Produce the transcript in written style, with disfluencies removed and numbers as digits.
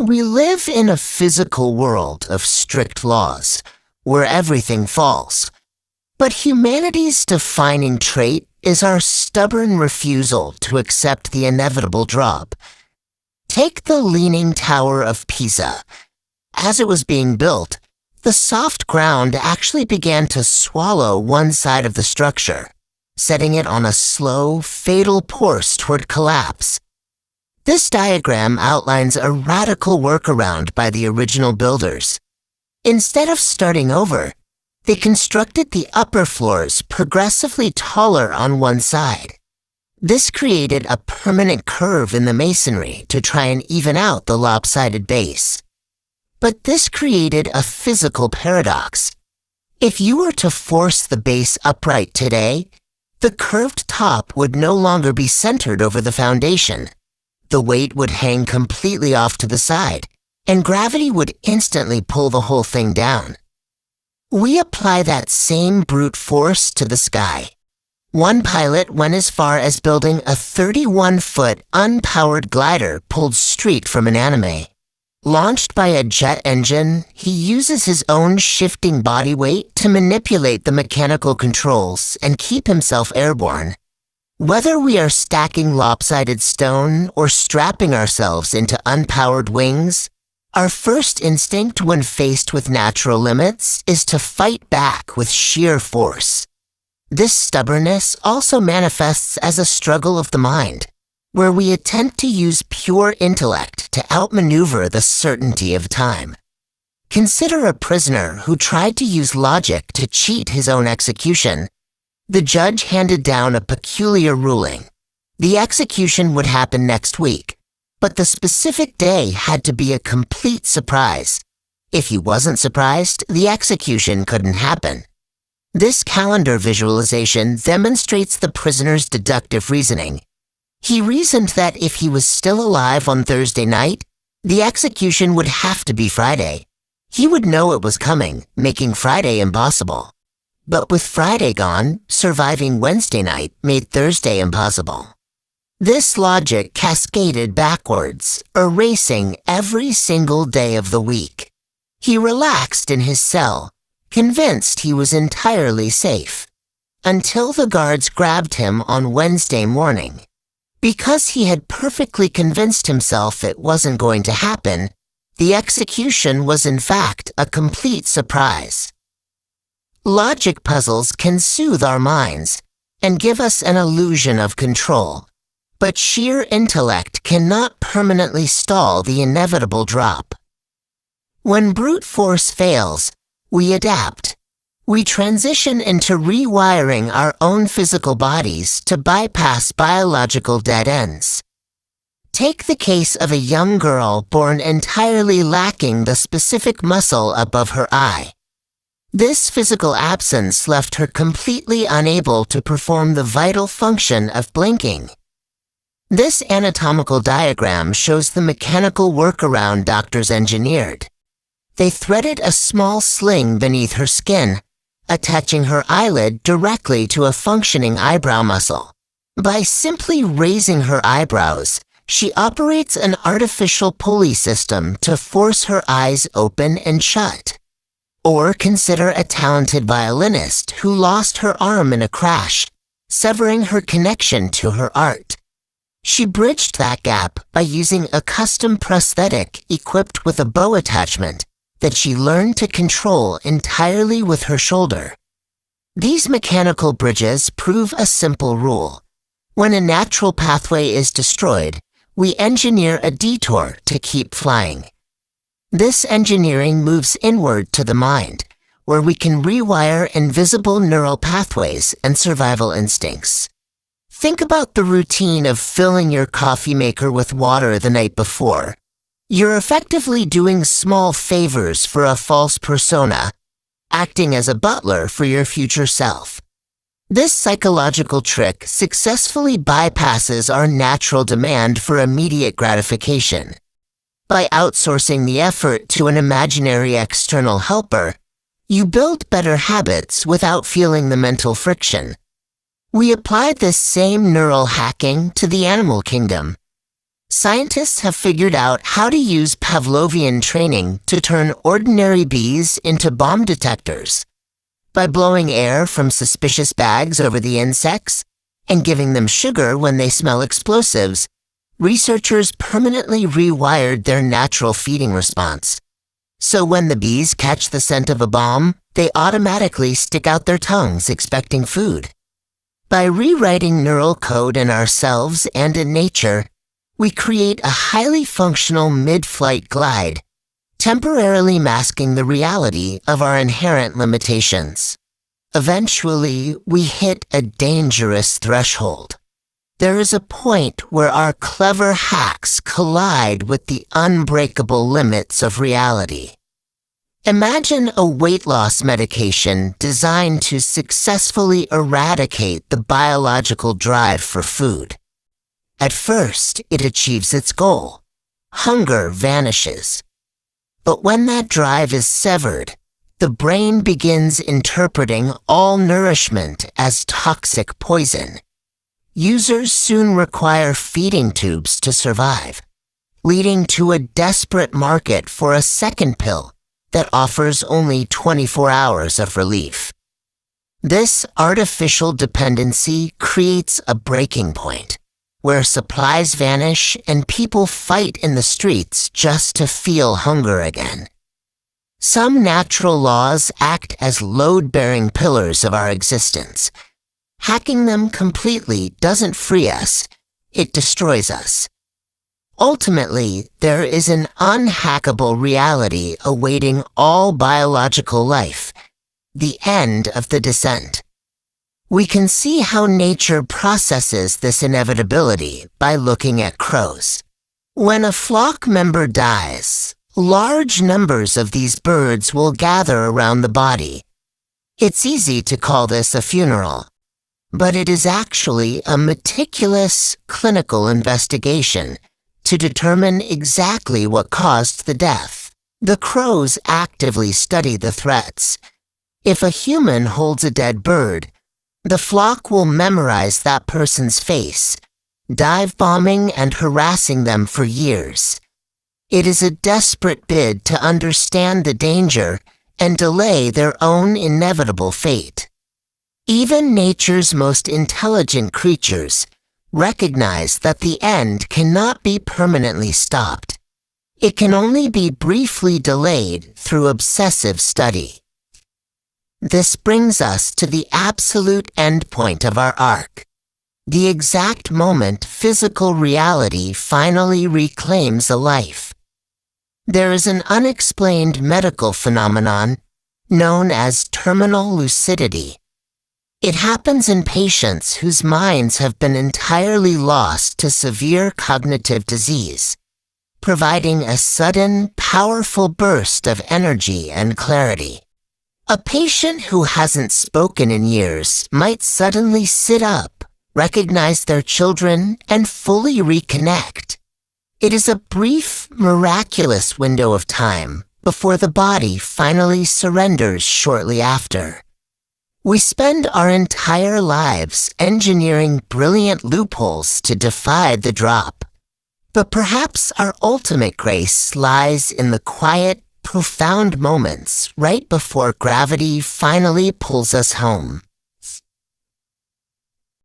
We live in a physical world of strict laws, where everything falls. But humanity's defining trait is our stubborn refusal to accept the inevitable drop. Take the Leaning Tower of Pisa. As it was being built, the soft ground actually began to swallow one side of the structure, setting it on a slow, fatal course toward collapse. This diagram outlines a radical workaround by the original builders. Instead of starting over, they constructed the upper floors progressively taller on one side. This created a permanent curve in the masonry to try and even out the lopsided base. But this created a physical paradox. If you were to force the base upright today, the curved top would no longer be centered over the foundation. The weight would hang completely off to the side, and gravity would instantly pull the whole thing down. We apply that same brute force to the sky. One pilot went as far as building a 31-foot unpowered glider pulled straight from an anime. Launched by a jet engine, he uses his own shifting body weight to manipulate the mechanical controls and keep himself airborne. Whether we are stacking lopsided stone or strapping ourselves into unpowered wings, our first instinct when faced with natural limits is to fight back with sheer force. This stubbornness also manifests as a struggle of the mind, where we attempt to use pure intellect to outmaneuver the certainty of time. Consider a prisoner who tried to use logic to cheat his own execution. The judge handed down a peculiar ruling. The execution would happen next week, but the specific day had to be a complete surprise. If he wasn't surprised, the execution couldn't happen. This calendar visualization demonstrates the prisoner's deductive reasoning. He reasoned that if he was still alive on Thursday night, the execution would have to be Friday. He would know it was coming, making Friday impossible. But with Friday gone, surviving Wednesday night made Thursday impossible. This logic cascaded backwards, erasing every single day of the week. He relaxed in his cell, convinced he was entirely safe, until the guards grabbed him on Wednesday morning. Because he had perfectly convinced himself it wasn't going to happen, the execution was in fact a complete surprise. Logic puzzles can soothe our minds and give us an illusion of control, but sheer intellect cannot permanently stall the inevitable drop. When brute force fails, we adapt. We transition into rewiring our own physical bodies to bypass biological dead ends. Take the case of a young girl born entirely lacking the specific muscle above her eye. This physical absence left her completely unable to perform the vital function of blinking. This anatomical diagram shows the mechanical workaround doctors engineered. They threaded a small sling beneath her skin, attaching her eyelid directly to a functioning eyebrow muscle. By simply raising her eyebrows, she operates an artificial pulley system to force her eyes open and shut. Or consider a talented violinist who lost her arm in a crash, severing her connection to her art. She bridged that gap by using a custom prosthetic equipped with a bow attachment that she learned to control entirely with her shoulder. These mechanical bridges prove a simple rule. When a natural pathway is destroyed, we engineer a detour to keep flying. This engineering moves inward to the mind, where we can rewire invisible neural pathways and survival instincts. Think about the routine of filling your coffee maker with water the night before. You're effectively doing small favors for a false persona, acting as a butler for your future self. This psychological trick successfully bypasses our natural demand for immediate gratification. By outsourcing the effort to an imaginary external helper, you build better habits without feeling the mental friction. We applied this same neural hacking to the animal kingdom. Scientists have figured out how to use Pavlovian training to turn ordinary bees into bomb detectors. By blowing air from suspicious bags over the insects and giving them sugar when they smell explosives, researchers permanently rewired their natural feeding response. So when the bees catch the scent of a bomb, they automatically stick out their tongues expecting food. By rewriting neural code in ourselves and in nature, we create a highly functional mid-flight glide, temporarily masking the reality of our inherent limitations. Eventually, we hit a dangerous threshold. There is a point where our clever hacks collide with the unbreakable limits of reality. Imagine a weight loss medication designed to successfully eradicate the biological drive for food. At first, it achieves its goal. Hunger vanishes. But when that drive is severed, the brain begins interpreting all nourishment as toxic poison. Users soon require feeding tubes to survive, leading to a desperate market for a second pill that offers only 24 hours of relief. This artificial dependency creates a breaking point, where supplies vanish and people fight in the streets just to feel hunger again. Some natural laws act as load-bearing pillars of our existence. Hacking them completely doesn't free us, it destroys us. Ultimately, there is an unhackable reality awaiting all biological life, the end of the descent. We can see how nature processes this inevitability by looking at crows. When a flock member dies, large numbers of these birds will gather around the body. It's easy to call this a funeral, but it is actually a meticulous clinical investigation to determine exactly what caused the death. The crows actively study the threats. If a human holds a dead bird, the flock will memorize that person's face, dive bombing and harassing them for years. It is a desperate bid to understand the danger and delay their own inevitable fate. Even nature's most intelligent creatures recognize that the end cannot be permanently stopped. It can only be briefly delayed through obsessive study. This brings us to the absolute endpoint of our arc, the exact moment physical reality finally reclaims a life. There is an unexplained medical phenomenon known as terminal lucidity. It happens in patients whose minds have been entirely lost to severe cognitive disease, providing a sudden, powerful burst of energy and clarity. A patient who hasn't spoken in years might suddenly sit up, recognize their children, and fully reconnect. It is a brief, miraculous window of time before the body finally surrenders shortly after. We spend our entire lives engineering brilliant loopholes to defy the drop. But perhaps our ultimate grace lies in the quiet, profound moments right before gravity finally pulls us home.